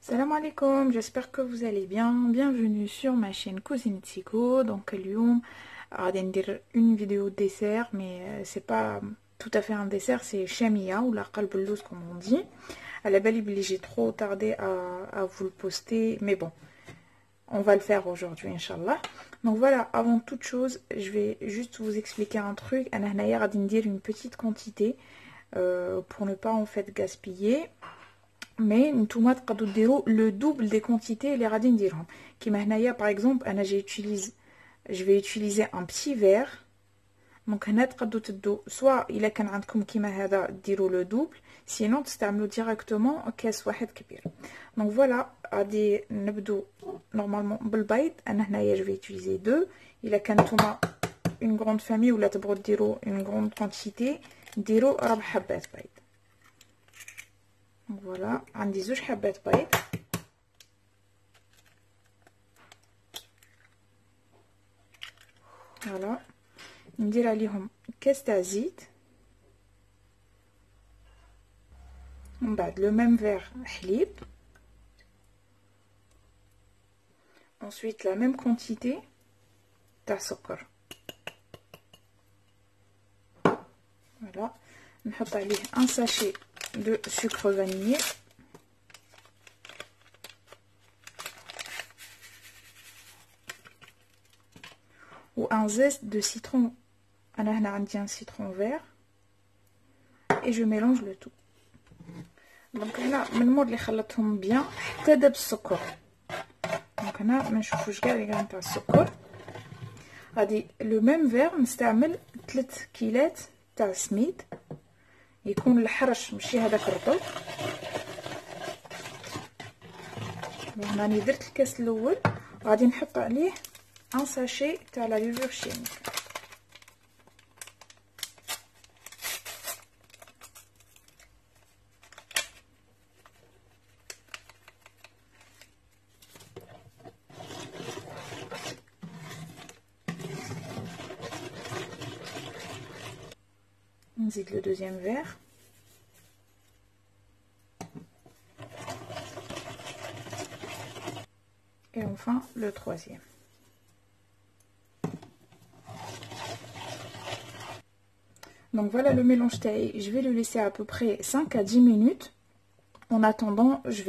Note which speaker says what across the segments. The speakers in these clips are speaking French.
Speaker 1: Salam alaikum, j'espère que vous allez bien. Bienvenue sur ma chaîne Cousine Tsiko. Donc, اليوم غادي ندير une vidéo dessert, mais c'est pas tout à fait un dessert, c'est shamia ou la qalb اللوز comme on dit. À la belle, j'ai trop tardé à vous le poster, mais bon, on va le faire aujourd'hui, Inch'Allah. Donc voilà, avant toute chose, je vais juste vous expliquer un truc. أنا هنايا غادي ندير une petite quantité pour ne pas en fait gaspiller. Mais نتوما تقدروا ديروا le double des quantités اللي غادي نديرهم. كيما هنايا par exemple انا je vais utiliser un petit verre. دونك هنا تقدروا تدوا soit الا كان عندكم كيما هذا ديروا le double, sinon تستعملوا directement كاس واحد كبير. دونك فوالا غادي نبدو نورمالمون بالبيض. انا هنايا je vais utiliser 2. الا كان نتوما une grande famille ولا تبغوا ديروا une grande quantité ديروا 4 حبات بيض. فوالا عندي 2 حبات بيض. فوالا ندير عليهم كاس تاع زيت، ومن بعد لو ميم فيغ حليب، ensuite la même quantité تاع سكر. فوالا نحط عليه un sachet de sucre vanillé ou un zeste de citron. انا هنا عندي un citron vert et je mélange le tout. دونك هنا من مور اللي خلطتهم بيان حتى داب السكر. دونك هنا ما نشوفوش كاع لي غرام تاع السكر. غادي لو ميم فيغ نستعمل 3 كيلات تاع سميد، يكون الحرش ماشي هذاك الرطب. هنا راني درت الكاس الاول، غادي نحط عليه ان ساشي تاع لا ليفور شيميك. نزيد le deuxième verre. Et enfin le troisième. Donc voilà le mélange taillé. Je vais le laisser à peu près 5 à 10 minutes. En attendant, je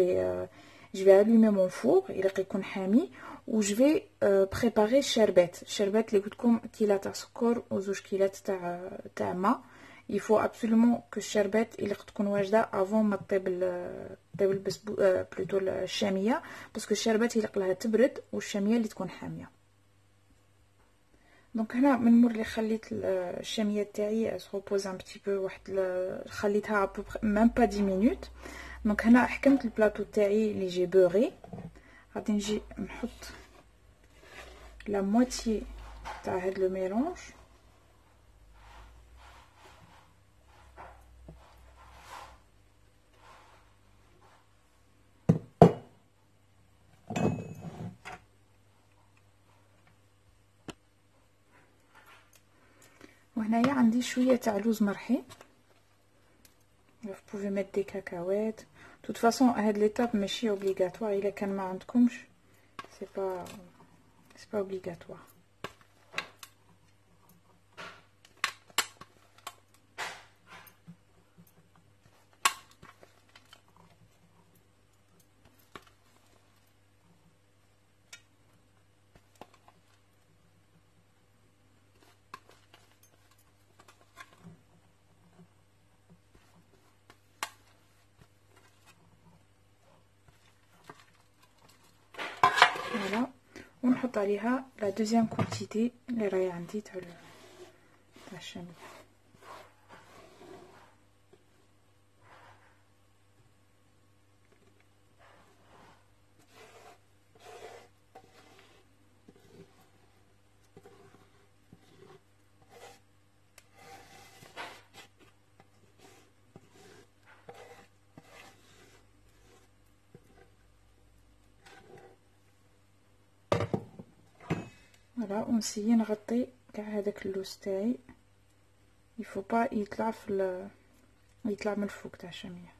Speaker 1: vais allumer mon four, il يكون حامي, où je vais préparer الشربات. الشربات اللي قلت لكم كيلة تاع سكر و2 كيلات تاع ماء. Il faut absolument que الشربات اللي تكون واجده avant ما طيب plutôt الشاميه، باسكو الشربات يلق لها تبرد والشاميه اللي تكون حاميه. دونك هنا من مور اللي خليت الشاميه تاعي سروبوز ان بتي بو واحد خليتها ميم با 10 مينوت. دونك هنا حكمت البلاطو تاعي اللي جي بوري. غادي نجي نحط لا موتيي تاع هاد لو ميلونج. وهنايا عندي شويه تاع لوز مرحي. vous pouvez mettre des cacahuètes. De toute façon هاد l'étape ماشي obligatoire. الا كان ما عندكمش c'est pas obligatoire. Voilà, ونحط عليها la deuxième quantité اللي راهي عندي تاع الشامي. فوالا ونسيي نغطي كاع هذاك اللوز تاعي. يفو با يطلع يطلع من الفوق تاع الشاميه.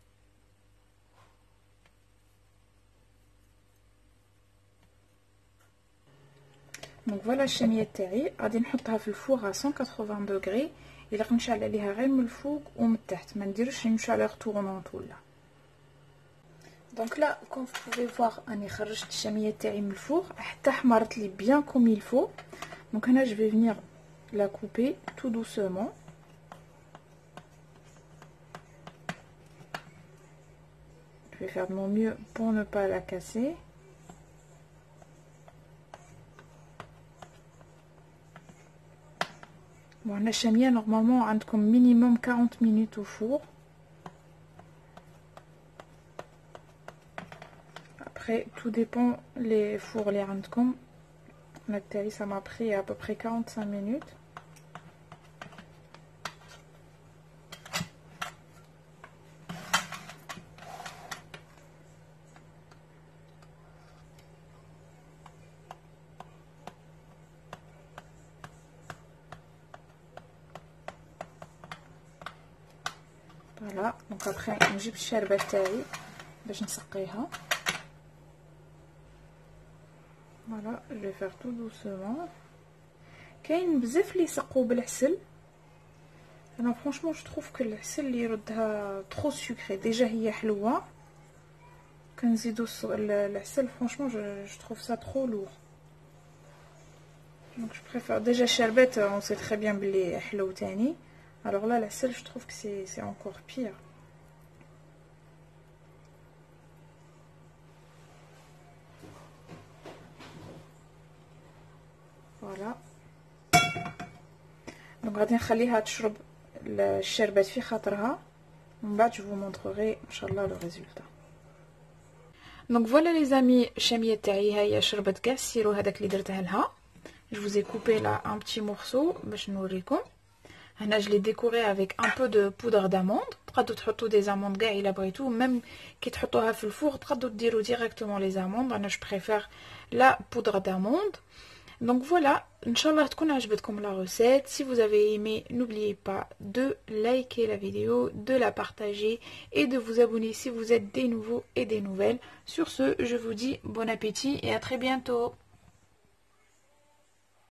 Speaker 1: دونك فوالا الشاميه تاعي غادي نحطها في الفور à 180 دوغري. الا غنشعل عليها غير من الفوق ومن التحت، ما نديرش une chaleur tournante ولا. دونك لا كوم vous pouvez voir اني خرجت الشاميه تاعي من الفوق حتى حمرت لي bien comme il faut. دونك هنا je vais venir la couper tout doucement. Je vais faire de mon mieux pour ne pas la casser. Bon, la chamia normalement عندكم minimum 40 minutes au four. Après, tout dépend les fours les عندكم. La taille, ça m'a pris à peu près 45 minutes. Voilà, donc après نجيب الشربة تاعي باش نسقيها. Voilà, je vais faire tout doucement. كاين بزاف اللي يسقوا بالعسل. انا فرانشمون جو تروف كو العسل اللي يردها ترو سكري. ديجا هي حلوه، كنزيدو العسل فرانشمون جو تروف سا ترو لور. دونك جو بريفير ديجا الشربات اون سي تري بيان بلي حلو تاني. Alors là, la selle, je trouve que c'est encore pire. Voilà. Donc, غادي نخليها تشرب الشربات في خاطرها. ومن بعد je vous montrerai inchallah le résultat. Donc voilà les amis, الشاميه تاعي هي شربت كاع السيرو هذاك اللي درته لها. Je vous ai coupé là un petit morceau باش نوريكم. هنا je l'ai décoré avec un peu de poudre d'amande. تقدروا تحطوا des amandes كاع الا بغيتو، même كي تحطوها في الفور تقدروا ديروا directement les amandes. انا je préfère la poudre d'amande. Donc voilà, inchallah تكون عجبتكم la recette. Si vous avez aimé, n'oubliez pas de liker la vidéo, de la partager et de vous abonner si vous êtes des nouveaux et des nouvelles. Sur ce, je vous dis bon appétit et à très bientôt.